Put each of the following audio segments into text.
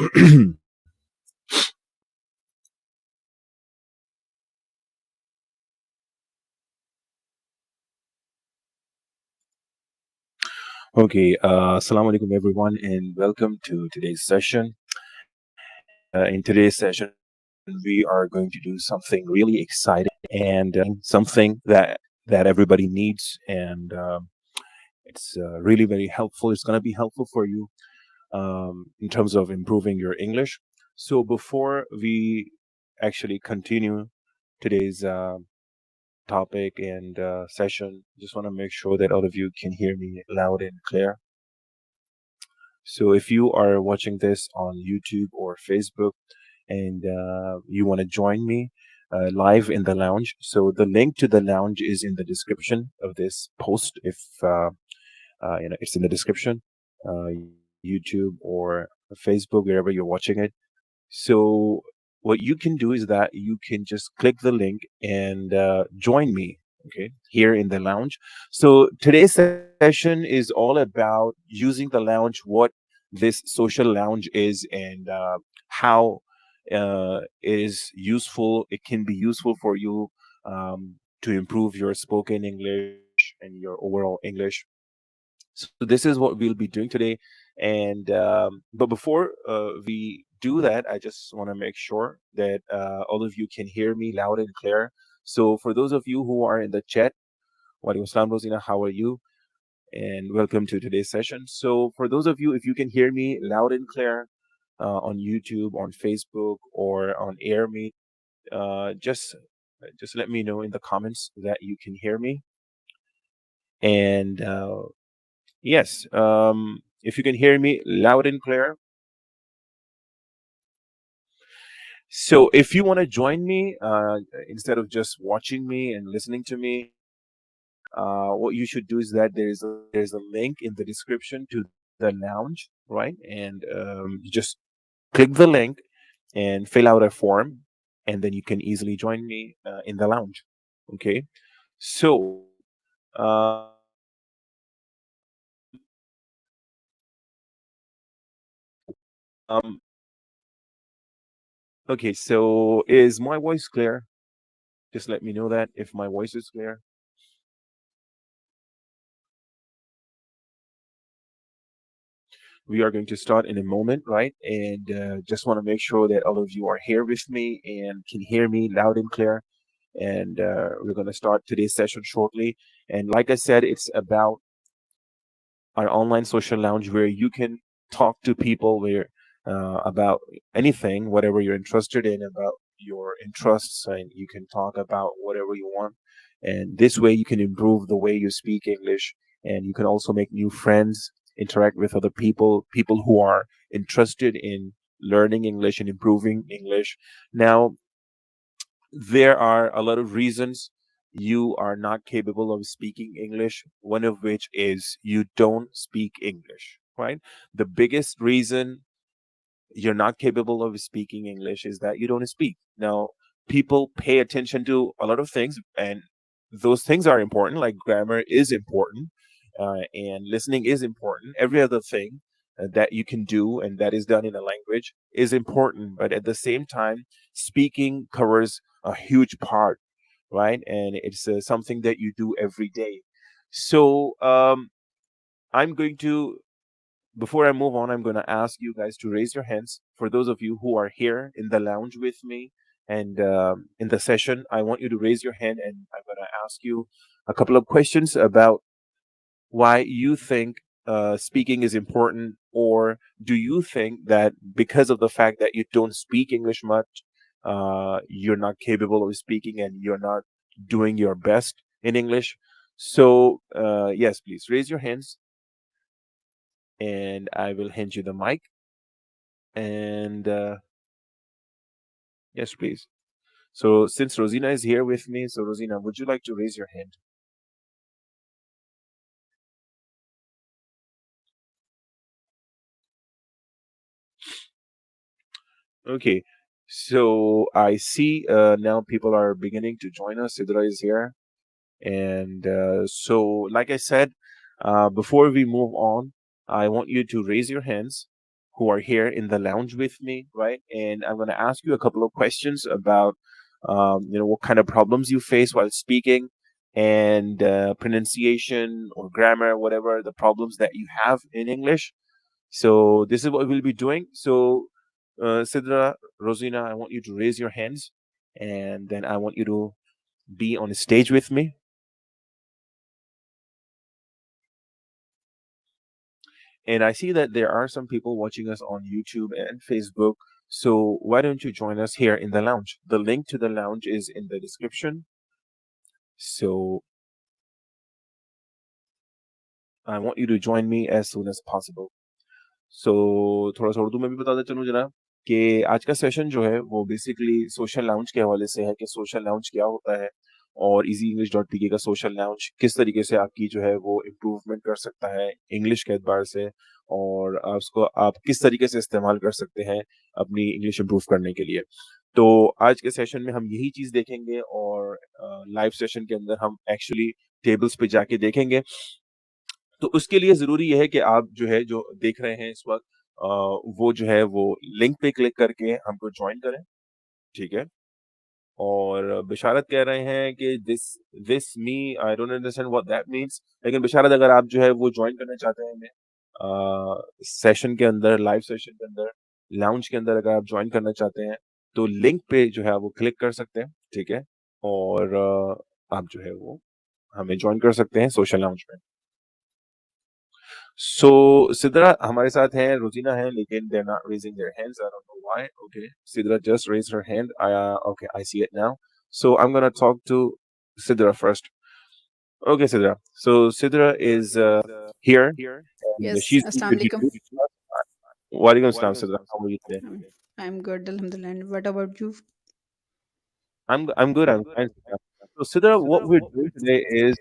Okay, assalamu alaikum everyone, and welcome to today's session. In today's session, we are going to do something really exciting and something that everybody needs, and it's really very helpful. It's going to be helpful for you in terms of improving your English. So before we actually continue today's topic and session, just want to make sure that all of you can hear me loud and clear. So if you are watching this on YouTube or Facebook and you want to join me live in the lounge, so the link to the lounge is in the description of this post. If it's in the description, uh, YouTube or Facebook, wherever you're watching it. So what you can do is that you can just click the link and join me, okay, here in the lounge. So today's session is all about using the lounge, what this social lounge is, and how it is useful. It can be useful for you to improve your spoken English and your overall English. So this is what we'll be doing today. And but before we do that, I just want to make sure that all of you can hear me loud and clear. So for those of you who are in the chat, Walaikum Assalam, Rosina, how are you? And welcome to today's session. So for those of you, if you can hear me loud and clear on YouTube, on Facebook, or on AirMeet, just let me know in the comments that you can hear me. And yes, if you can hear me loud and clear. So if you want to join me, instead of just watching me and listening to me, what you should do is that there's a link in the description to the lounge, right? And you just click the link and fill out a form, and then you can easily join me in the lounge. Okay. So um, okay. So is my voice clear? Just let me know that if my voice is clear. We are going to start in a moment, right? And just want to make sure that all of you are here with me and can hear me loud and clear. And we're going to start today's session shortly. And like I said, it's about our online social lounge where you can talk to people where about anything, whatever you're interested in, about your interests, and you can talk about whatever you want. And this way, you can improve the way you speak English, and you can also make new friends, interact with other people, people who are interested in learning English and improving English. Now, there are a lot of reasons you are not capable of speaking English, one of which is you don't speak English, right? The biggest reason you're not capable of speaking English is that you don't speak. Now, people pay attention to a lot of things, and those things are important, like grammar is important, and listening is important. Every other thing that you can do and that is done in a language is important, but at the same time, speaking covers a huge part, right? And it's something that you do every day. So, I'm going to before I move on, I'm going to ask you guys to raise your hands. For those of you who are here in the lounge with me and in the session, I want you to raise your hand, and I'm going to ask you a couple of questions about why you think speaking is important, or do you think that because of the fact that you don't speak English much, you're not capable of speaking and you're not doing your best in English? So, yes, please raise your hands and I will hand you the mic. And yes, please. So since Rosina is here with me, so Rosina, would you like to raise your hand? Okay. So I see now people are beginning to join us. Sidra is here. And so, like I said, before we move on, I want you to raise your hands who are here in the lounge with me, right? And I'm going to ask you a couple of questions about, what kind of problems you face while speaking, and pronunciation or grammar, whatever the problems that you have in English. So this is what we'll be doing. So, Sidra, Rosina, I want you to raise your hands, and then I want you to be on the stage with me. And I see that there are some people watching us on YouTube and Facebook. So why don't you join us here in the lounge? The link to the lounge is in the description. So I want you to join me as soon as possible. सो थोड़ा सा उर्दू में भी बताते चलूँ जनाब कि आज का सेशन जो है वो बेसिकली सोशल लाउंज के हवाले से है कि सोशल लाउंज क्या होता है और easyenglish.pk का सोशल लाउंज किस तरीके से आपकी जो है वो इम्प्रूवमेंट कर सकता है इंग्लिश के एतबार से और आप उसको आप किस तरीके से इस्तेमाल कर सकते हैं अपनी इंग्लिश इम्प्रूव करने के लिए। तो आज के सेशन में हम यही चीज़ देखेंगे और लाइव सेशन के अंदर हम एक्चुअली टेबल्स पे जाके देखेंगे। तो उसके लिए ज़रूरी ये है कि आप जो है जो देख रहे हैं इस वक़्त वो जो है वो लिंक पे क्लिक करके हमको जॉइन करें, ठीक है? और बिशारत कह रहे हैं कि this this me I don't understand what that means लेकिन बिशारत अगर आप जो है वो जॉइन करना चाहते हैं हमें सेशन के अंदर लाइव सेशन के अंदर लाउंज के अंदर अगर आप जॉइन करना चाहते हैं तो लिंक पे जो है वो क्लिक कर सकते हैं, ठीक है? और आप जो है वो हमें जॉइन कर सकते हैं सोशल लाउंज में। सो सिद्रा हमारे साथ हैं, रोजीना है लेकिन they're not raising their hands. I don't know why. Okay, Sidra just raised her hand. Okay, I see it now. So I'm gonna talk to Sidra first. Okay, Sidra. So Sidra is here and Yes, she's going to Assalamu alaikum. introduce us. Walaikum salam, Sidra. How are you today? I'm good, Alhamdulillah. What about you? I'm good. I'm fine, Sidra. So Sidra, what we're doing today is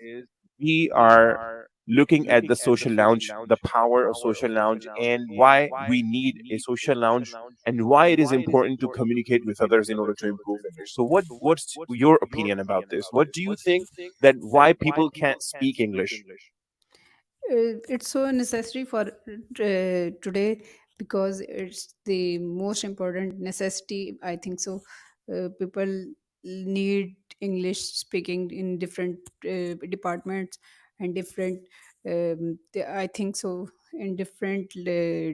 we are looking at the social lounge, the power of social lounge, and why we need a social lounge, and why it is important to communicate with others in order to improve English. So, what's your opinion about this? What do you think that why people can't speak English? It's so necessary for today because it's the most important necessity. I think so. People need English speaking in different departments and different. I think so in different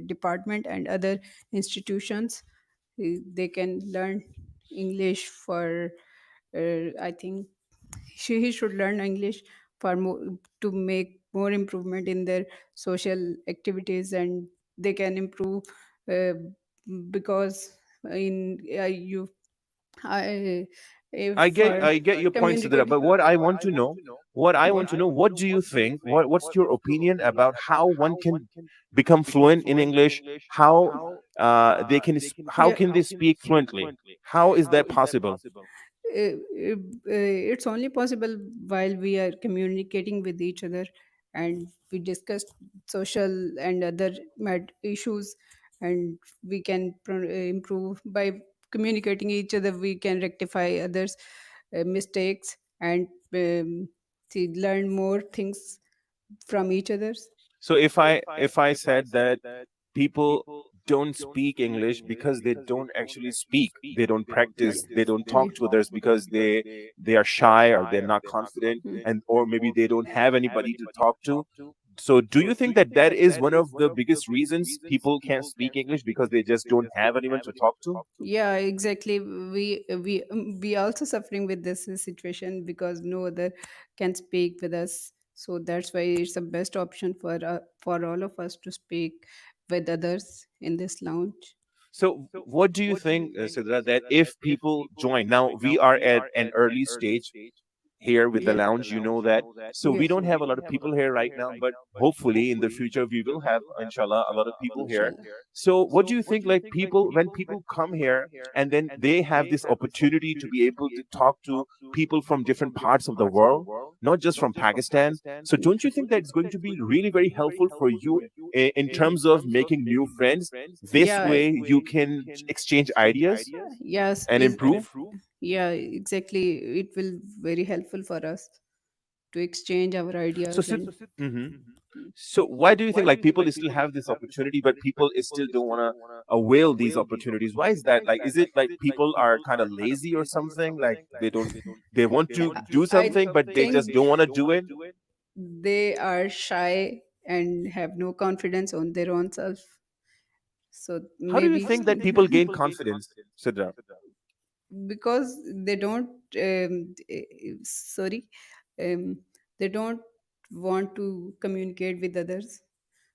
department and other institutions. They can learn English for. I think he should learn English for more to make more improvement in their social activities, and they can improve uh, because in you I if for I get your point, Sidra, communicating. but what I want to know, what do you think? What's your opinion about how one can become fluent in English? How how Yeah. can they speak fluently? How is that possible? It's only possible while we are communicating with each other and we discuss social and other issues, and we can improve by communicating each other. We can rectify others mistakes and learn more things from each others. So if I said that people don't speak English because they don't actually speak, they don't practice, they don't talk to others because they are shy or they're not confident, and or maybe they don't have anybody to talk to. So do you think that that is one of the biggest reasons people can't speak English because they just don't have anyone to talk to? Yeah, exactly. We also suffering with this situation because no other can speak with us. So that's why it's the best option for all of us to speak with others in this lounge. So, what do you think, Sidra, that if people join, now we are at an early stage here with the Yes. lounge, you know that. So, we Yes. don't have a lot of people here right now, but hopefully in the future we will have, inshallah, a lot of people here. Inshallah. So, what do you think, like people, when people come here and then they have this opportunity to be able to talk to people from different parts of the world, not just from Pakistan? So, don't you think that's going to be really very helpful for you in terms of making new friends? This Yeah. way you can exchange ideas Yes. and improve. Yeah, exactly. It will very helpful for us to exchange our So, ideas and mhm. So why do you think like people still have this opportunity, but people still don't want to avail these opportunities? Why is that? Like, is it like people are kind of lazy or something? Like they don't, they want to do I something, but they just think don't want to do it. they are shy and have no confidence on their own self. So How do you maybe think that people gain confidence, Sidra? because they don't sorry um, they don't want to communicate with others,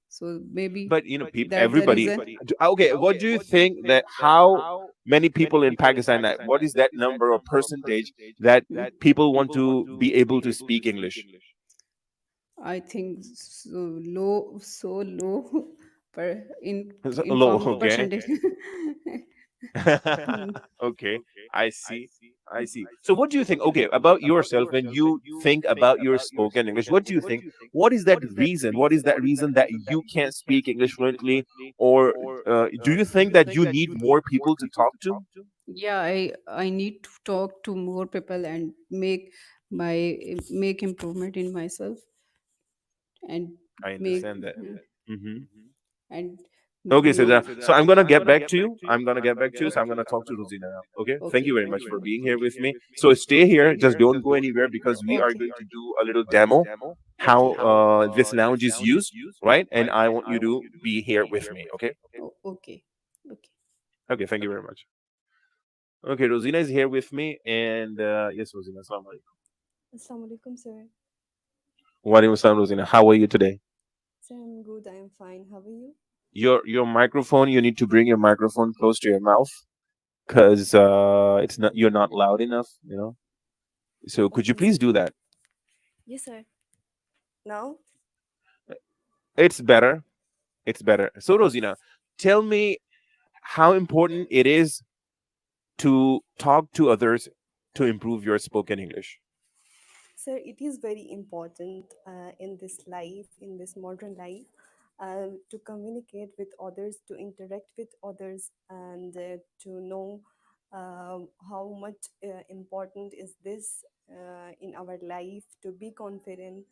so maybe But people, that's the everybody. reason. Okay, what do you think that how many people in Pakistan? What is that number or percentage that people want to be able to speak English? I think so low per in Low, form of okay. percentage. Mm. Okay, I see. I see. So, what do you think? Okay, about yourself when you think about your spoken English, what do you think? What is that reason? What is that reason that you can't speak English fluently? Or do you think that you need more people to talk to? Yeah, I need to talk to more people and make improvement in myself and I make understand that. Hmm. and Okay, so make so I'm gonna get back to you. I'm gonna get back to you. So I'm gonna talk to Rosina now. Okay. Thank okay, you very much thank for you. being here with me. So stay here. Just don't go anywhere because we are Okay, going to do a little demo how okay, this lounge is used, right? And I want you to be here with me. Okay. okay, okay. Okay. Thank you very much. Okay, Rosina is here with me, and yes, Rosina. Assalamu alaikum. Assalamu alaikum, sir. Wa alaikum assalam, Rosina. How are you today? Sir, I'm good. I'm fine. How are you? Your microphone. You need to bring your microphone close to your mouth because it's not you're not loud enough. You know. So could you Okay, sir. please do that? Yes, sir. Now, It's better. It's better. So, Rosina, tell me how important it is to talk to others to improve your spoken English. sir, it is very important in this life, in this modern life, to communicate with others, to interact with others, and to know how much important is this in our life to be confident.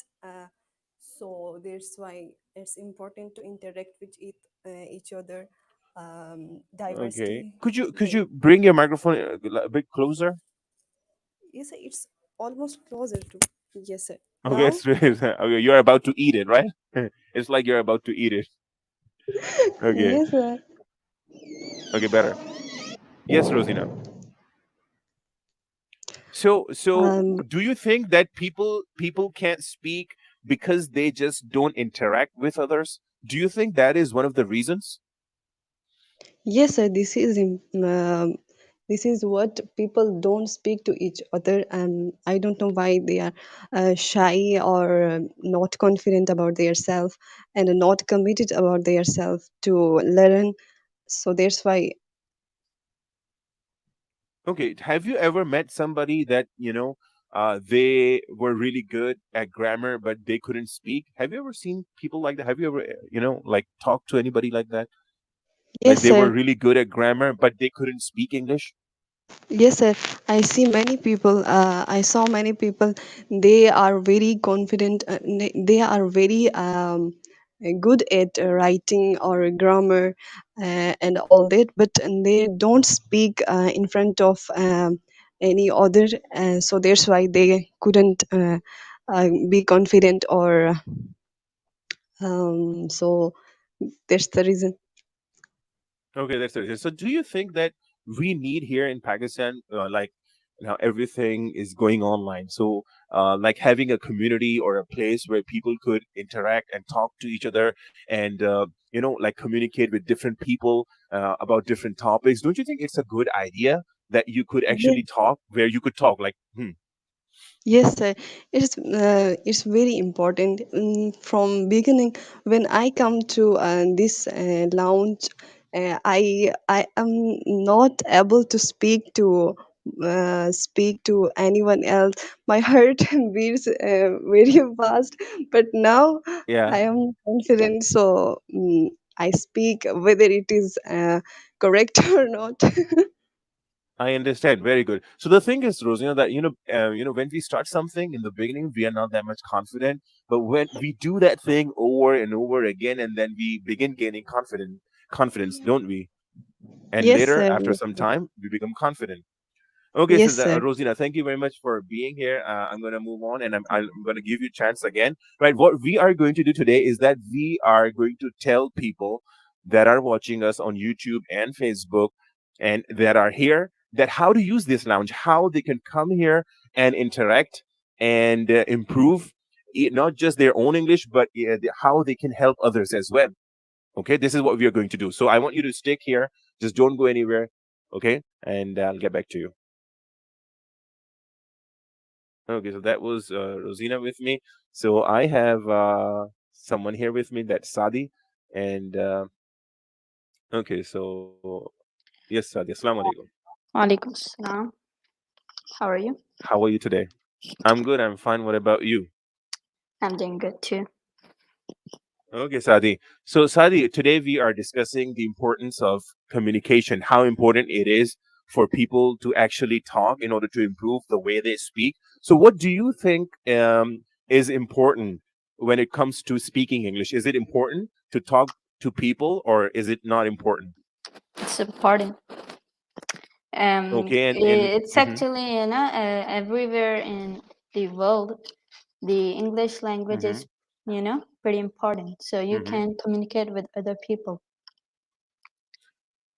So that's why it's important to interact with each other. Okay. Diversity. Could you Yeah. bring your microphone a bit closer? Yes, sir, it's almost closer to. Yes, sir. Okay, Now, okay, you're about to eat it, right? It's like you're about to eat it. Okay. yes, sir. Okay, better. Yes, Rosina. So Um, do you think that people can't speak because they just don't interact with others? Do you think that is one of the reasons? yes, sir. This is what people don't speak to each other, and I don't know why they are shy or not confident about their self and not committed about their self to learn. So that's why. Okay, have you ever met somebody that, they were really good at grammar, but they couldn't speak? Have you ever seen people like that? Have you ever, like talked to anybody like that? Like Yes, they were sir. really good at grammar, but they couldn't speak English? Yes, sir. I see many people. I saw many people. They are very confident. They are very good at writing or grammar and all that, but they don't speak in front of any other. So that's why they couldn't be confident or so that's the reason. Okay, that's it. So, do you think that we need here in Pakistan, like now everything is going online, so like having a community or a place where people could interact and talk to each other, and like communicate with different people about different topics? Don't you think it's a good idea that you could actually talk where you could talk like, Yes, sir. It's very important. From beginning, when I come to this lounge, I am not able to speak to anyone else. My heart beats very fast, but now yeah. I am confident. So I speak whether it is correct or not. I understand. Very good. So the thing is, Rose, that when we start something in the beginning, we are not that much confident. But when we do that thing over and over again, and then we begin gaining confidence, don't we? And Yes, later, sir. after Yes, some sir. time, we become confident. Okay, so Yes, sir. Rosina, thank you very much for being here. I'm going to move on, and I'm going to give you a chance again. Right, what we are going to do today is that we are going to tell people that are watching us on YouTube and Facebook, and that are here, that how to use this lounge, how they can come here and interact and improve not just their own English, but how they can help others as well. Okay, this is what we are going to do. So I want you to stick here. Just don't go anywhere. Okay, and I'll get back to you. Okay, so that was Rosina with me. So I have someone here with me, that's Sadi. And okay, so yes, Sadi, Assalamu alaikum. Walaikum salam. How are you? How are you today? I'm good, I'm fine. What about you? I'm doing good too. Okay, Sadi. So, Sadi, today we are discussing the importance of communication, how important it is for people to actually talk in order to improve the way they speak. So, what do you think is important when it comes to speaking English? Is it important to talk to people, or is it not important? It's important. Okay, and It's actually everywhere in the world. The English language hmm is pretty important, so you hmm can communicate with other people.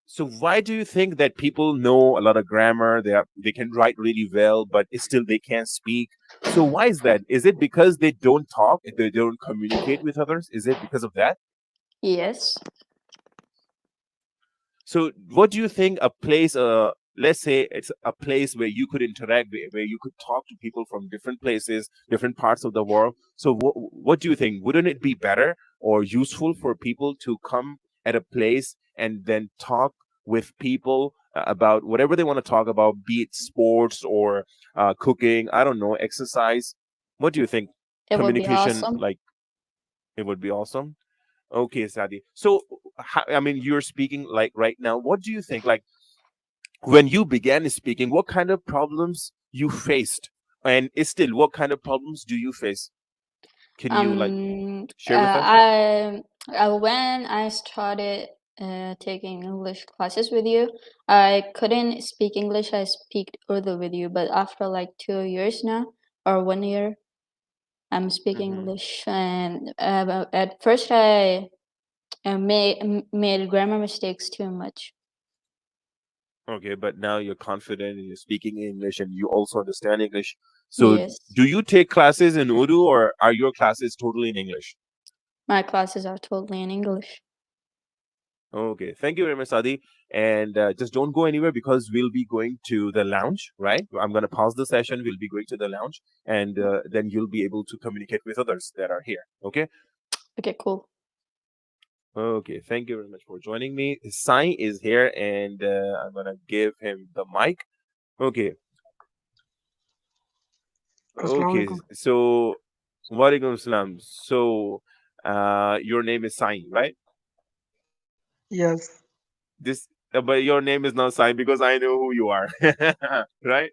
So why do you think that people know a lot of grammar? They can write really well, but still they can't speak. So why is that? Is it because they don't talk? They don't communicate with others? Is it because of that? Yes. So, what do you think a place, let's say it's a place where you could interact, where you could talk to people from different places, different parts of the world? So, what do you think? Wouldn't it be better or useful for people to come at a place and then talk with people about whatever they want to talk about, be it sports or cooking, I don't know, exercise? What do you think? It would be Communication, awesome. like, it would be awesome. Okay, Sadi. So, I mean, you're speaking like right now. What do you think? Like, when you began speaking, what kind of problems you faced, and still, what kind of problems do you face? Can you like Um, share with us? when I started taking English classes with you, I couldn't speak English. I speak Urdu with you, but after like 2 years now, or 1 year, I'm speaking Hmm. English. And at first, I made grammar mistakes too much. Okay, but now you're confident and you're speaking English, and you also understand English. So, Yes, do you take classes in Urdu, or are your classes totally in English? my classes are totally in English. Okay, thank you very much, Sadi. And just don't go anywhere because we'll be going to the lounge, right? I'm going to pause the session. We'll be going to the lounge, and then you'll be able to communicate with others that are here. Okay. Okay, cool. Okay, thank you very much for joining me. Sai is here, and I'm going to give him the mic. Okay. Assalamu Okay. alaikum. So, walaikum salam. So, your name is Sai, right? Yes, This, but your name is not Sai because I know who you are, right?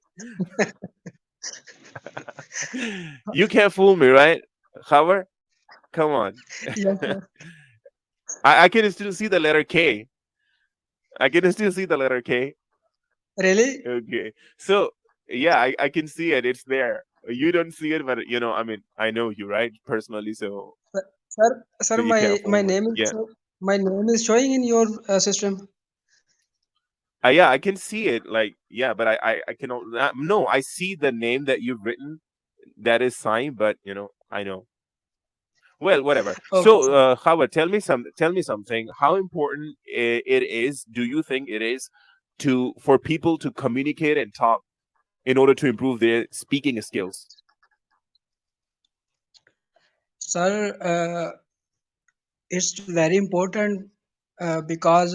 You can't fool me, right? However, come on. yes, yes. I can still see the letter K. I can still see the letter K. Really? Okay. So, yeah, I can see it. It's there. You don't see it, but I mean, I know you, right? Personally, so Sir, you can't fool my me. name is Yeah. my name is showing in your system. Yeah, I can see it. Like, yeah, but I cannot. No, I see the name that you've written. That is sign, but I know. Well, whatever. Okay, So, sir. Howard, tell me something. How important it is? Do you think it is for people to communicate and talk in order to improve their speaking skills? Sir, it's very important because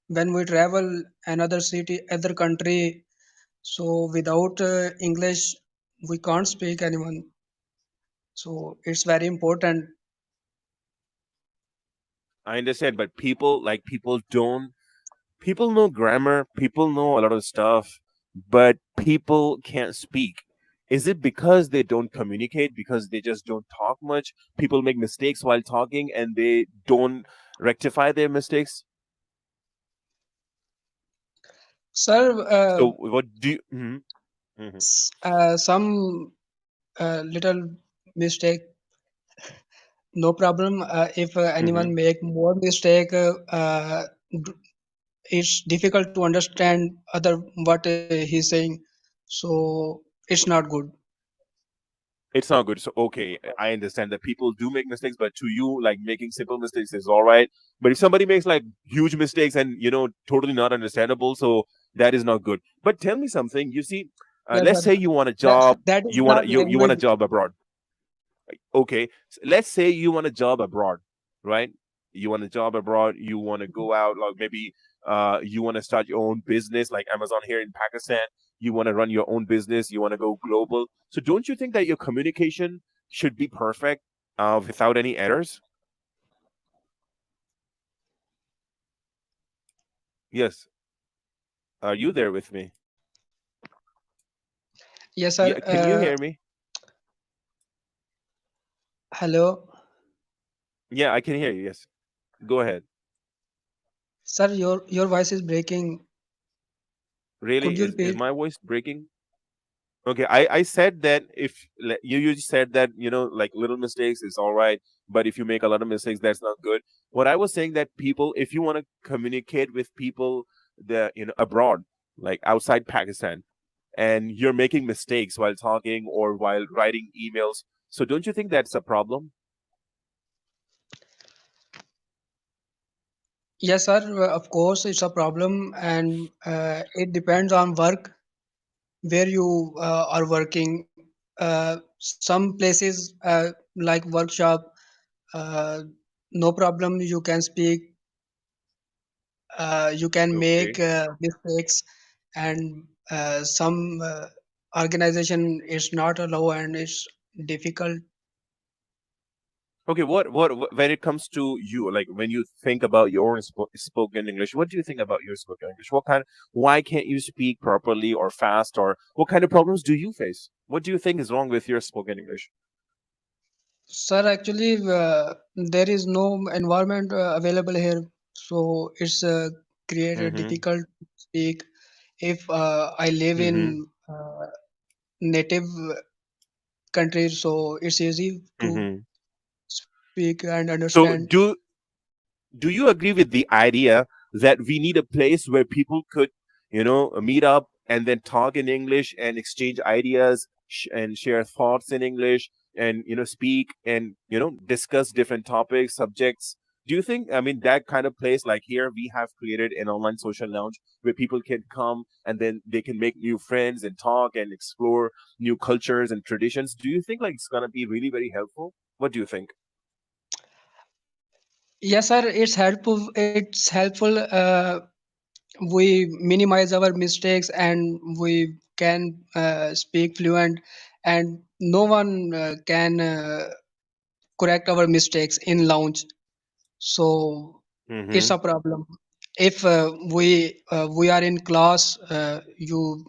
when we travel another city, other country, so without English, we can't speak anyone. So it's very important. I understand, but people don't People know grammar, people know a lot of stuff, but people can't speak. Is it because they don't communicate, because they just don't talk much? People make mistakes while talking and they don't rectify their mistakes. Sir, So what do you mhm. some little mistake, no problem. If Mhm. anyone make more mistake, d- it's difficult to understand other what he's saying. So it's not good. It's not good. So okay, I understand that people do make mistakes, but to you, like making simple mistakes is all right. But if somebody makes like huge mistakes and totally not understandable, so that is not good. But tell me something. You see, Yes, let's sir. say you want a That, job, that is you want not a, you want a language. job abroad. Okay, let's say you want a job abroad, right? You want a job abroad, you want to go out, like maybe you want to start your own business like Amazon here in Pakistan. You want to run your own business, you want to go global. So don't you think that your communication should be perfect, without any errors? Yes. Are you there with me? Yes, sir. Yeah, can you hear me? Hello, Yeah, I can hear you. Yes, go ahead. sir. Your voice is breaking. Really, Could you is repeat? my voice breaking? Okay, I said that if you said that like little mistakes is all right, but if you make a lot of mistakes, that's not good. What I was saying that people, if you want to communicate with people that abroad, like outside Pakistan, and you're making mistakes while talking or while writing emails, so don't you think that's a problem? Yes, sir. Of course, it's a problem, and it depends on work where you are working. Some places like workshop, uh, no problem. You can speak, you can make Okay. mistakes, and some organization is not allow, and it's difficult. Okay, when it comes to you, like when you think about your own spoken English, what do you think about your spoken English? Why can't you speak properly or fast, or what kind of problems do you face? What do you think is wrong with your spoken English? Sir, actually, there is no environment available here, so it's created Mm-hmm. difficult to speak. If I live Mm-hmm. in native country, so it's easy to Mm-hmm. speak and So understand. do you agree with the idea that we need a place where people could, meet up and then talk in English and exchange ideas, and share thoughts in English, and speak and discuss different topics, subjects? Do you think, I mean, that kind of place, like here we have created an online social lounge where people can come and then they can make new friends and talk and explore new cultures and traditions? Do you think like it's gonna be really very helpful? What do you think? Yes, sir, it's helpful. It's helpful. We minimize our mistakes and we can speak fluent, and no one can correct our mistakes in lounge. So it's Mm-hmm. a problem. If we are in class, you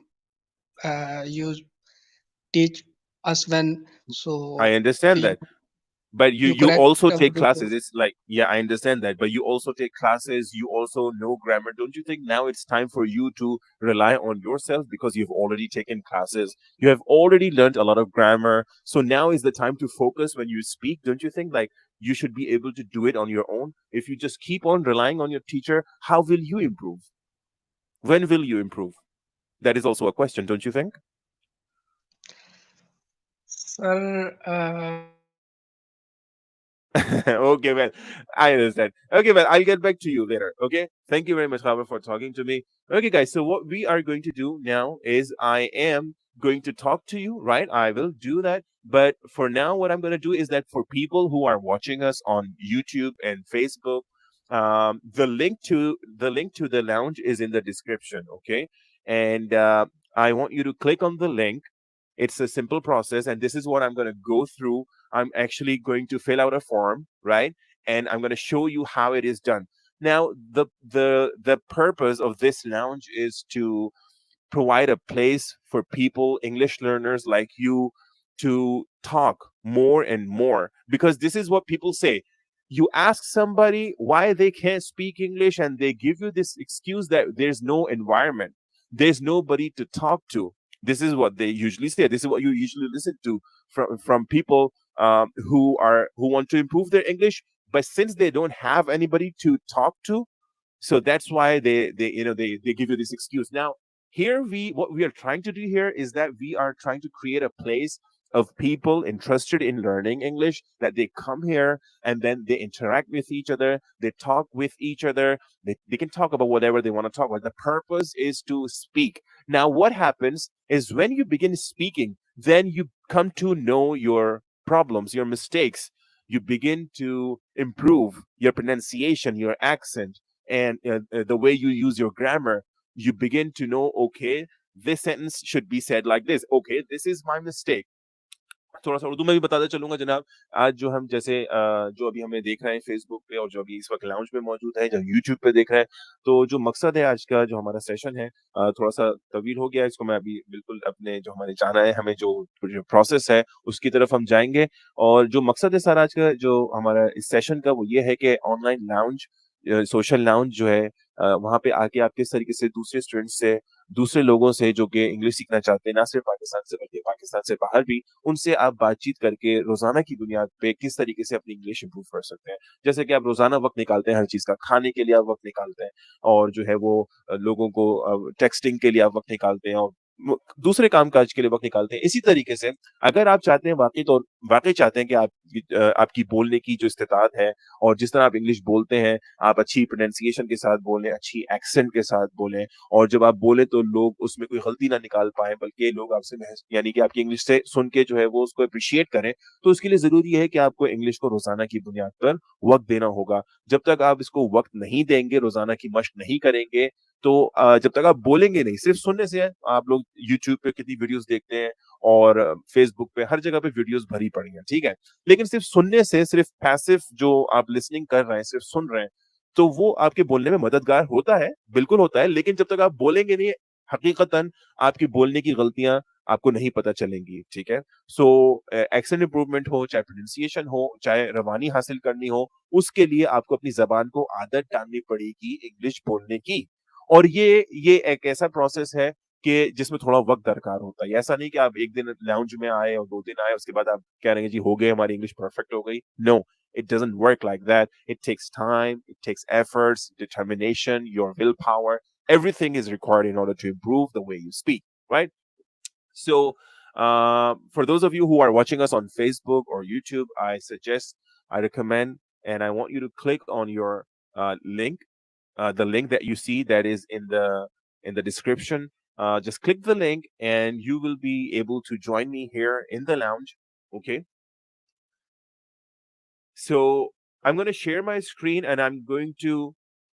teach us when, I so understand you that. But you you you correct also our take classes. mistakes. It's like, yeah, I understand that. But you also take classes. You also know grammar. Don't you think now it's time for you to rely on yourself, because you've already taken classes? You have already learned a lot of grammar. So now is the time to focus when you speak. Don't you think like you should be able to do it on your own? If you just keep on relying on your teacher, how will you improve? When will you improve? That is also a question, don't you think? Sir, Okay, well, I understand. Okay, well, I'll get back to you later. Okay, thank you very much, Howard, for talking to me. Okay, guys, so what we are going to do now is I am going to talk to you, right? I will do that. But for now, what I'm going to do is that for people who are watching us on YouTube and Facebook, the link to the lounge is in the description. Okay, and I want you to click on the link. It's a simple process, and this is what I'm going to go through. I'm actually going to fill out a form, right? And I'm going to show you how it is done. Now, the purpose of this lounge is to provide a place for people, English learners like you, to talk more and more. Because this is what people say. You ask somebody why they can't speak English, and they give you this excuse that there's no environment, there's nobody to talk to. This is what they usually say. This is what you usually listen to from people who want to improve their English. But since they don't have anybody to talk to, so that's why they give you this excuse. Now, here we what we are trying to do here is that we are trying to create a place of people interested in learning English, that they come here and then they interact with each other, they talk with each other, they can talk about whatever they want to talk about. The purpose is to speak. Now, what happens is when you begin speaking, then you come to know your problems, your mistakes. You begin to improve your pronunciation, your accent, and the way you use your grammar. You begin to know, okay, this sentence should be said like this. Okay, this is my mistake. थोड़ा सा उर्दू में भी बताते चलूंगा जनाब। आज जो हम जैसे जो अभी हमें देख रहे हैं फेसबुक पे, और जो अभी इस वक्त लाउंज में मौजूद है, जो यूट्यूब पे देख रहे हैं, तो जो मकसद है आज का जो हमारा सेशन है, थोड़ा सा तवील हो गया, इसको मैं अभी बिल्कुल अपने जो हमारे जाना है, हमें जो प्रोसेस है उसकी तरफ हम जाएंगे। और जो मकसद है सर आज का जो हमारा इस सेशन का, वो ये है कि ऑनलाइन लाउंज, सोशल लाउंज जो है, वहाँ पे आके आप किस तरीके से दूसरे स्टूडेंट्स से, दूसरे लोगों से जो कि इंग्लिश सीखना चाहते हैं, ना सिर्फ पाकिस्तान से बल्कि पाकिस्तान से बाहर भी, उनसे आप बातचीत करके रोजाना की बुनियाद पे किस तरीके से अपनी इंग्लिश इंप्रूव कर सकते हैं। जैसे कि आप रोजाना वक्त निकालते हैं हर चीज का, खाने के लिए आप वक्त निकालते हैं, और जो है वो लोगों को टेक्सटिंग के लिए आप वक्त निकालते हैं, और दूसरे काम काज के लिए वक्त निकालते हैं। इसी तरीके से अगर आप चाहते हैं वाकई चाहते हैं कि आपकी बोलने की जो इस्तेताद है, और जिस तरह आप इंग्लिश बोलते हैं, आप अच्छी प्रोनाउंसिएशन के साथ बोलें, अच्छी एक्सेंट के साथ बोलें, और जब आप बोले तो लोग उसमें कोई गलती ना निकाल पाए, बल्कि लोग आपसे यानी कि आपकी इंग्लिश से सुन के जो है वो उसको अप्रिशिएट करें। तो उसके लिए जरूरी है कि आपको इंग्लिश को रोजाना की बुनियाद पर वक्त देना होगा। जब तक आप इसको वक्त नहीं देंगे, रोजाना की मशक नहीं करेंगे, तो जब तक आप बोलेंगे नहीं, सिर्फ सुनने से है। आप लोग यूट्यूब पे कितनी वीडियोस देखते हैं, और फेसबुक पे हर जगह पे वीडियोस भरी पड़ी हैं, ठीक है। लेकिन सिर्फ सुनने से, सिर्फ पैसिव जो आप लिसनिंग कर रहे हैं, सिर्फ सुन रहे हैं, तो वो आपके बोलने में मददगार होता है, बिल्कुल होता है। लेकिन जब तक आप बोलेंगे नहीं, हकीकतन आपकी बोलने की गलतियां आपको नहीं पता चलेंगी, ठीक है। सो एक्सेंट इंप्रूवमेंट हो, चाहे प्रोनाउंसिएशन हो, चाहे रवानी हासिल करनी हो, उसके लिए आपको अपनी जबान को आदत डालनी पड़ेगी इंग्लिश बोलने की। और ये एक ऐसा प्रोसेस है कि जिसमें थोड़ा वक्त दरकार होता है। ऐसा नहीं कि आप एक दिन लाउंज में आए और 2 दिन आए, उसके बाद आप कह रहे हैं जी हो गए, हमारी इंग्लिश परफेक्ट हो गई। No, it doesn't work like that. It takes time, it takes efforts, determination, your willpower. Everything is required in order to improve the way you speak, right? So, for those of you who are watching us on Facebook or YouTube, I recommend, and I want you to click on your link, the link that you see that is in the description. Just click the link, and you will be able to join me here in the lounge. Okay. So I'm going to share my screen, and I'm going to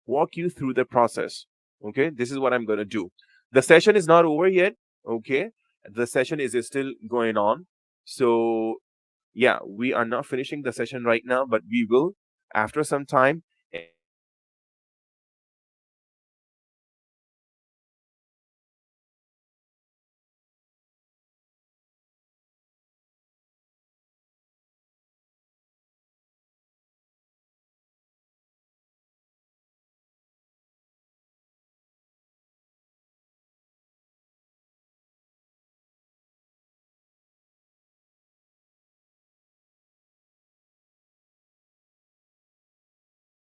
walk you through the process. Okay. This is what I'm going to do. The session is not over yet. Okay. The session is still going on. So, yeah, we are not finishing the session right now, but we will after some time. And we are going to start the session right now. So just give me a second.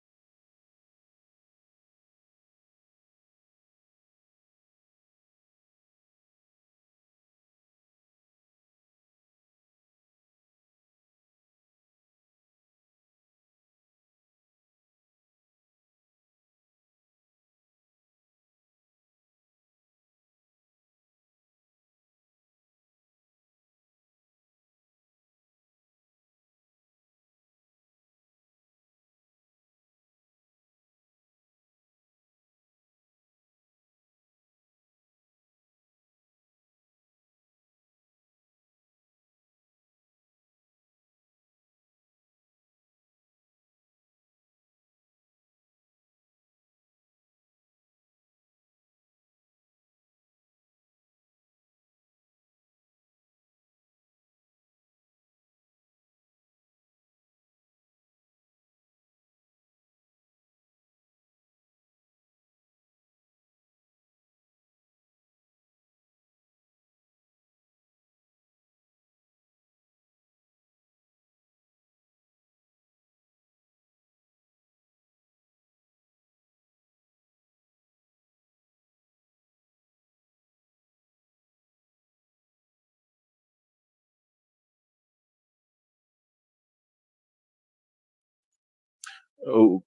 Oh,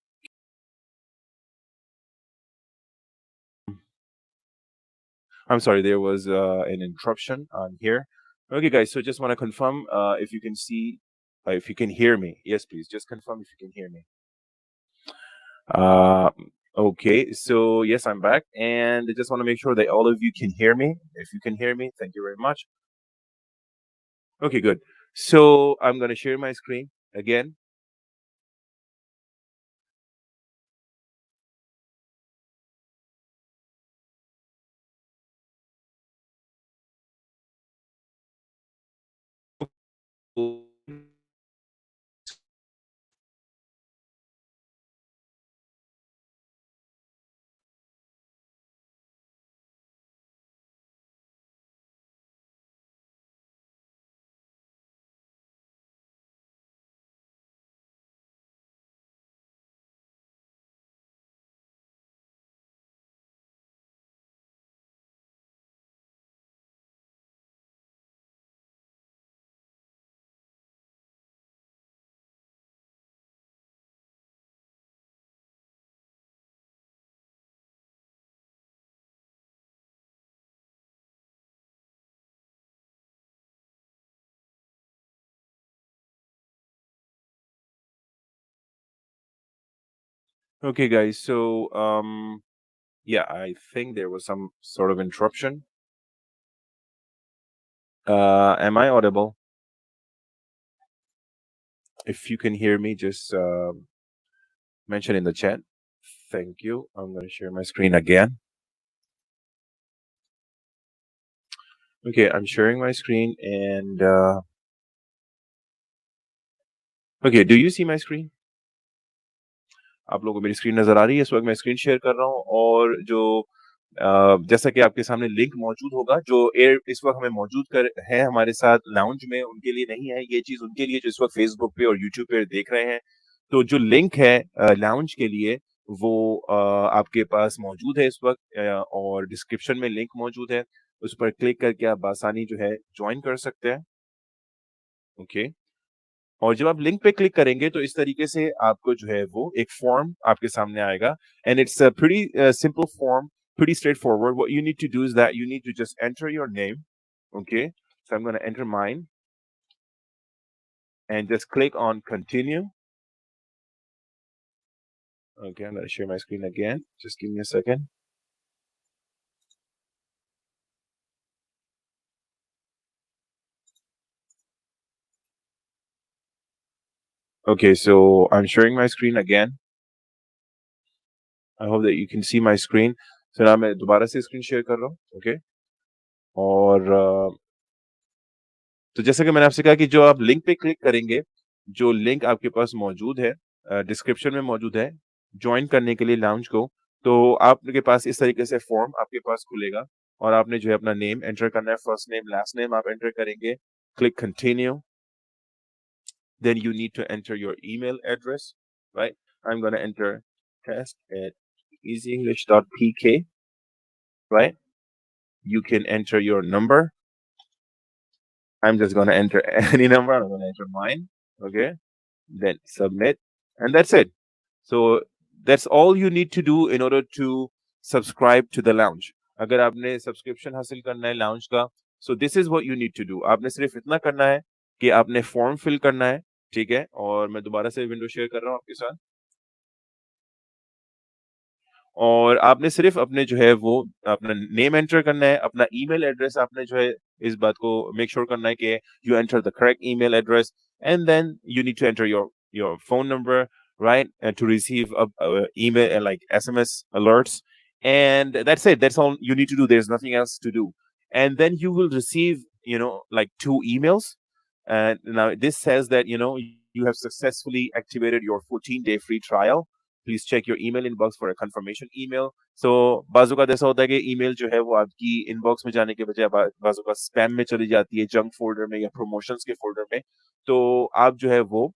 I'm sorry, there was an interruption on here. Okay, guys, so just want to confirm if you can see, if you can hear me. Yes, please, just confirm if you can hear me. Uh, okay, so yes, I'm back, and I just want to make sure that all of you can hear me. If you can hear me, thank you very much. Okay, good. So I'm going to share my screen again. Okay, guys. So yeah, I think there was some sort of interruption. Am I audible? If you can hear me, just mention in the chat. Thank you. I'm going to share my screen again. Okay, I'm sharing my screen, and okay, do you see my screen? आप लोगों को मेरी screen नजर आ रही है? इस वक्त मैं स्क्रीन शेयर कर रहा हूँ, और जो जैसा कि आपके सामने लिंक मौजूद होगा, जो एयर इस वक्त हमें मौजूद कर है हमारे साथ लाउंज में, उनके लिए नहीं है ये चीज, उनके लिए जो इस वक्त फेसबुक पे और यूट्यूब पे देख रहे हैं। तो जो लिंक है लाउंज के लिए, वो आपके पास मौजूद है इस वक्त, और डिस्क्रिप्शन में लिंक मौजूद है। उस पर क्लिक करके आप आसानी जो है ज्वाइन कर सकते हैं। ओके, और जब आप लिंक पे क्लिक करेंगे तो इस तरीके से आपको जो है वो एक फॉर्म आपके सामने आएगा, and it's a pretty simple form, pretty straightforward. What you need to do is that you need to just enter your name. Okay, so I'm going to enter mine and just click on continue. Okay, I'm going to share my screen again. Just give me a second. Okay, so I'm sharing my screen again. I hope that you can see my screen. So now मैं दोबारा से screen share कर रहा हूँ. Okay, और तो जैसा कि मैंने आपसे कहा कि जो आप लिंक पे क्लिक करेंगे, जो लिंक आपके पास मौजूद है, डिस्क्रिप्शन में मौजूद है, ज्वाइन करने के लिए लाउंज को, तो आपके पास इस तरीके से फॉर्म आपके पास खुलेगा, और आपने जो है अपना नेम एंटर करना है, फर्स्ट नेम लास्ट नेम आप एंटर करेंगे, click continue, then you need to enter your email address, right? I'm going to enter test at easyenglish.pk, right? You can enter your number. I'm just going to enter any number. I'm going to enter mine. Okay, then submit, and that's it. So that's all you need to do in order to subscribe to the lounge. अगर आपने subscription हासिल करना है lounge का, so this is what you need to do. आपने सिर्फ इतना करना है कि आपने फॉर्म फिल करना है, ठीक है? और मैं दोबारा से विंडो शेयर कर रहा हूँ आपके साथ, और आपने सिर्फ अपने जो है वो अपना नेम एंटर करना है, अपना ईमेल एड्रेस आपने जो है इस बात को मेक श्योर करना है कि you enter the correct email address, and then you need to enter your phone number, right, and to receive email and like SMS alerts, and that's it. That's all you need to do. There's nothing else to do, and then you will receive, like 2 emails, and now this says that you have successfully activated your 14-day free trial. Please check your email inbox for a confirmation email. So बाजू का ऐसा होता है कि email जो है वो आपकी इनबॉक्स में जाने के बजाय बाजू का स्पैम में चली जाती है, जंक फोल्डर में या प्रमोशंस के फोल्डर में। तो आप जो है वो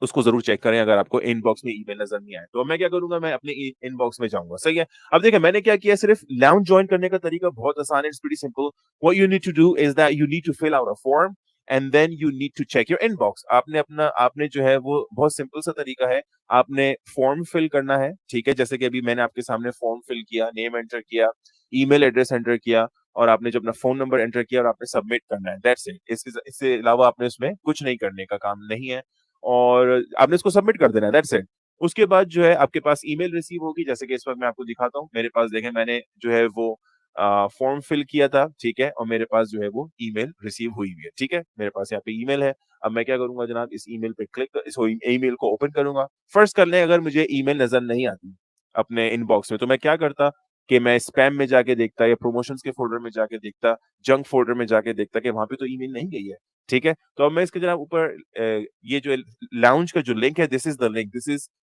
उसको जरूर चेक करें अगर आपको इनबॉक्स में ईमेल नजर नहीं आए। तो मैं क्या करूंगा, मैं अपने इनबॉक्स में जाऊंगा, सही है। अब देखिए मैंने क्या किया, सिर्फ लाउंज ज्वाइन करने का तरीका बहुत आसान है, it's pretty simple. What you need to do is that you need to fill out a form, and then you need to check your inbox. आपने जो है वो बहुत सिंपल सा तरीका है, आपने फॉर्म फिल करना है, ठीक है? जैसे कि अभी मैंने आपके सामने फॉर्म फिल किया, नेम एंटर किया, ईमेल एड्रेस एंटर किया और आपने जो अपना फ़ोन नंबर एंटर किया और आपने सबमिट करना है, दैट्स इट। इससे अलावा आपने उसमें कुछ नहीं करने का काम नहीं है और आपने इसको सबमिट कर देना है, दैट्स इट। उसके बाद जो है आपके पास ईमेल रिसीव होगी, जैसे कि इस वक़्त मैं आपको दिखाता हूँ। मेरे पास देखें मैंने जो है वो फॉर्म फिल किया था, ठीक है? और मेरे पास जो है वो ईमेल रिसीव हुई हुई है, ठीक है? मेरे पास यहाँ पे ईमेल है। अब मैं क्या करूँगा जनाब, इस ईमेल पे इस ईमेल को ओपन करूँगा। फर्स्ट कर लें, अगर मुझे ईमेल नज़र नहीं आती अपने इनबॉक्स में, तो मैं क्या करता कि मैं स्पैम में जाके देखता या प्रमोशंस के फ़ोल्डर में जाके देखता, जंक फ़ोल्डर में जाके देखता कि वहाँ पे तो ईमेल नहीं गई है, ठीक है? तो अब मैं इसके जनाब ऊपर ये जो लाउंज का जो लिंक है, this is the link,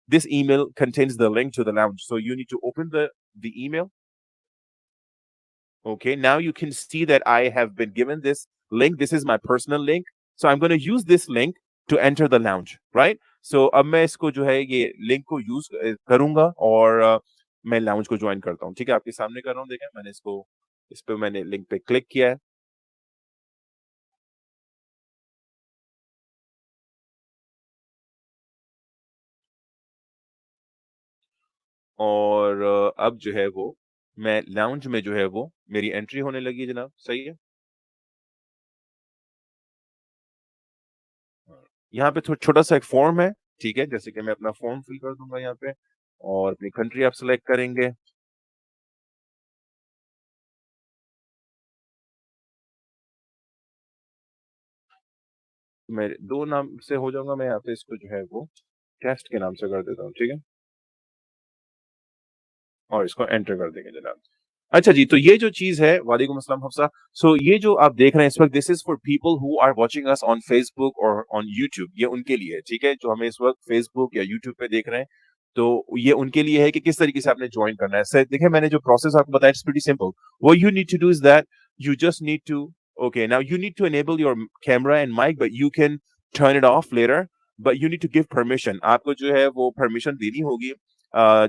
this email contains the link to the lounge. So you need to open the email. Okay, now you can see that I have been given this link. This is my personal link. So I'm going to use this link to enter the lounge, right? So अब मैं इसको जो है ये link को use करूंगा और मैं लाउंज को ज्वाइन करता हूँ, ठीक है? आपके सामने कर रहा हूँ, देखें मैंने इस पे मैंने लिंक पे क्लिक किया है और अब जो है वो मैं लाउंज में जो है वो मेरी एंट्री होने लगी है जनाब, सही है? यहाँ पे छोटा सा एक फॉर्म है, ठीक है? जैसे कि मैं अपना फॉर्म फिल कर दूंगा यहाँ पे और अपनी कंट्री आप सेलेक्ट करेंगे। मैं 2 नाम से हो जाऊँगा, मैं यहाँ पे इसको जो है वो टेस्ट के नाम से कर देता हूँ, ठीक है? और इसको एंटर कर देंगे जनाब। अच्छा जी, तो ये जो चीज़ है, वालेकुम अस्सलाम हफ्सा। सो ये जो आप देख रहे हैं इस वक़्त, this is for people who are watching us on Facebook और ऑन यूट्यूब। ये उनके लिए है, ठीक है? जो हमें इस वक़्त फेसबुक या यूट्यूब पे देख रहे हैं, तो ये उनके लिए है कि किस तरीके से आपने जॉइन करना है। सर देखिए मैंने जो प्रोसेस आपको बताया, it's pretty simple. What you need to do is that you just need to okay, now you need to enable your camera and mic, but you can turn it off later, but you need to give permission. आपको जो है वो permission देनी होगी,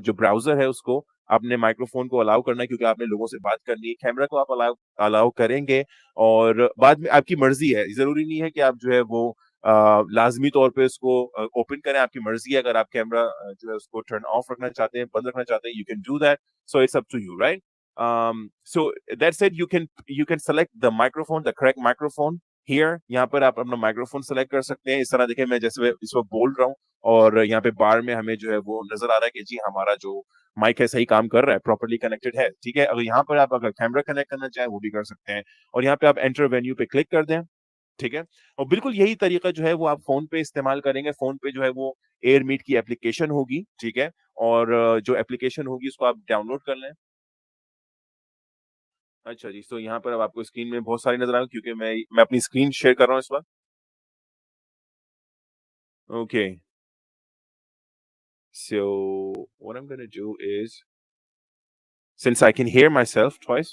जो browser है उसको अपने माइक्रोफ़ोन को अलाउ करना है, क्योंकि आपने लोगों से बात करनी है। कैमरा को आप अलाउ अलाउ करेंगे और बाद में आपकी मर्ज़ी है। ज़रूरी नहीं है कि आप जो है वो लाज़मी तौर पे उसको ओपन करें, आपकी मर्ज़ी है। अगर आप कैमरा जो है उसको टर्न ऑफ रखना चाहते हैं, बंद रखना चाहते हैं, you can do that. So it's up to you, right? So that said, you can select the microphone, the correct microphone here. यहाँ पर आप अपना माइक्रोफोन सेलेक्ट कर सकते हैं। इस तरह देखिए मैं जैसे इस वक्त बोल रहा हूँ और यहाँ पे बार में हमें जो है वो नजर आ रहा है कि जी हमारा जो माइक है सही काम कर रहा है, प्रॉपर्ली कनेक्टेड है, ठीक है? अगर यहाँ पर आप अगर कैमरा कनेक्ट करना चाहें वो भी कर सकते हैं और यहाँ पे आप एंटर वेन्यू पे क्लिक कर दें, ठीक है? और बिल्कुल यही तरीका जो है वो आप फ़ोन पे इस्तेमाल करेंगे। फ़ोन पे जो है वो एयरमीट की एप्लीकेशन होगी, ठीक है? और जो एप्लीकेशन होगी उसको आप डाउनलोड कर लें। अच्छा जी, तो यहाँ पर अब आपको स्क्रीन में बहुत सारी नज़र आएँगी क्योंकि मैं अपनी स्क्रीन शेयर कर रहा हूँ इस वक़्त। Okay, so what I'm gonna do is, since I can hear myself twice,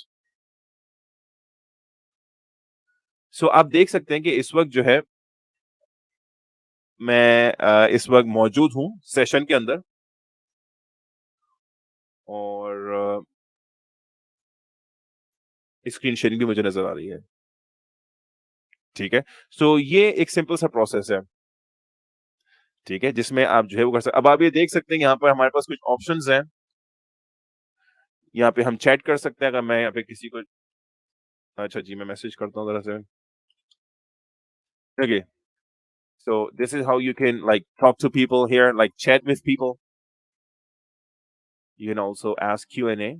so आप देख सकते हैं कि इस वक़्त जो है मैं इस वक़्त मौजूद हूँ सेशन के अंदर और स्क्रीन शेयरिंग भी मुझे नज़र आ रही है, ठीक है? सो ये एक सिंपल सा प्रोसेस है, ठीक है? जिसमें आप जो है वो कर अब आप ये देख सकते हैं यहाँ पर हमारे पास कुछ ऑप्शंस हैं। यहाँ पे हम चैट कर सकते हैं, अगर मैं यहाँ पे किसी को अच्छा जी, मैं मैसेज करता हूँ ज़रा से। Okay, so this is how you can like talk to people here, like chat with people. You can also ask Q&A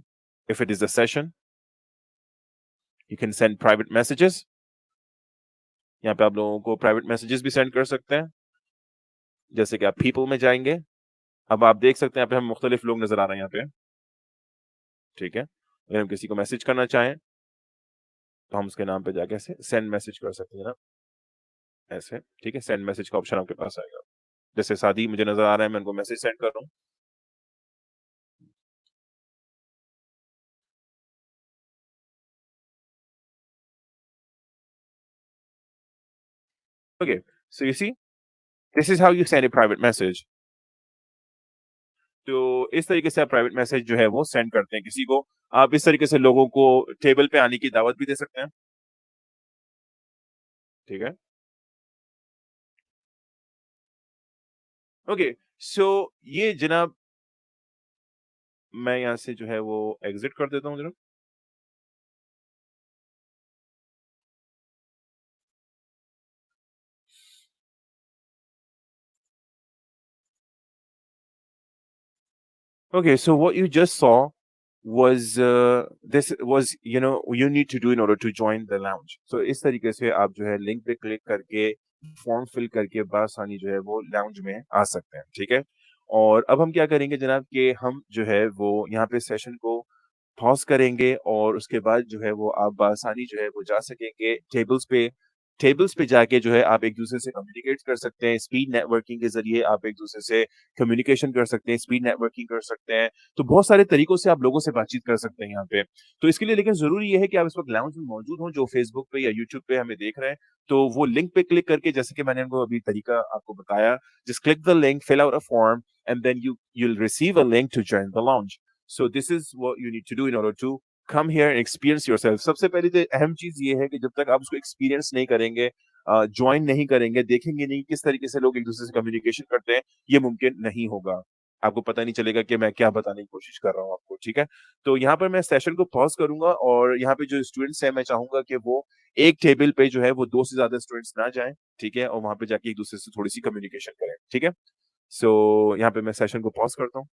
if it is a session. You can send private messages. यहाँ पे आप लोगों को private messages भी send कर सकते हैं, जैसे कि आप पीपल में जाएंगे। अब आप देख सकते हैं यहाँ पे हम मुख्तलिफ लोग नजर आ रहे हैं यहाँ पे, ठीक है? अगर हम किसी को मैसेज करना चाहें तो हम उसके नाम पे जाके ऐसे सेंड मैसेज कर सकते हैं ना, ऐसे, ठीक है? सेंड मैसेज का ऑप्शन आपके पास आएगा। जैसे सादी मुझे नजर आ रहा है, मैं उनको मैसेज सेंड कर रहा हूँ। Okay, so you see, this is how you send a private message. तो इस तरीके से आप प्राइवेट मैसेज जो है वो सेंड करते हैं किसी को। आप इस तरीके से लोगों को टेबल पे आने की दावत भी दे सकते हैं, ठीक है? ओके, सो ये जनाब मैं यहाँ से जो है वो एग्जिट कर देता हूँ जनाब। Okay, so what you just saw was this was you need to do in order to join the lounge. So इस तरीके से आप जो है लिंक पे क्लिक करके फॉर्म फिल करके बआसानी जो है वो लाउंज में आ सकते हैं, ठीक है। और अब हम क्या करेंगे जनाब कि हम जो है वो यहाँ पे सेशन को पॉज़ करेंगे और उसके बाद जो है वो आप बआसानी जो है वो जा सकेंगे टेबल्स पे जाके जो है आप एक-दूसरे से कम्युनिकेट कर सकते हैं। स्पीड नेटवर्किंग के ज़रिए आप एक-दूसरे से कम्युनिकेशन कर सकते हैं, स्पीड नेटवर्किंग कर सकते हैं। तो बहुत सारे तरीकों से आप लोगों से बातचीत कर सकते हैं यहाँ पे। तो इसके लिए लेकिन ज़रूरी ये है कि आप इस वक़्त लाउंज में मौजूद हों, जो फ़ेसबुक पे या यूट्यूब पे हमें देख रहे हैं। तो वो लिंक पे क्लिक करके जैसे कि मैंने उनको अभी तरीका आपको बताया, just click the link, fill out a form and then you'll receive a link to join the lounge. So this is what you need to do in order to come here and experience yourself. सबसे पहली तो अहम चीज़ ये है कि जब तक आप उसको एक्सपीरियंस नहीं करेंगे, जॉइन नहीं करेंगे, देखेंगे नहीं किस तरीके से लोग एक-दूसरे से कम्युनिकेशन करते हैं, ये मुमकिन नहीं होगा। आपको पता नहीं चलेगा कि मैं क्या बताने की कोशिश कर रहा हूँ आपको, ठीक है? तो यहाँ पर मैं सेशन को पॉज़ करूँगा और यहाँ पे जो स्टूडेंट्स हैं, मैं चाहूँगा कि वो एक टेबल पे जो है वो 2 से ज़्यादा स्टूडेंट्स ना जाएँ, ठीक है? और वहाँ पे जाके एक-दूसरे से थोड़ी-सी कम्युनिकेशन करें, ठीक है? सो यहाँ पे मैं सेशन को पॉज़ करता हूँ।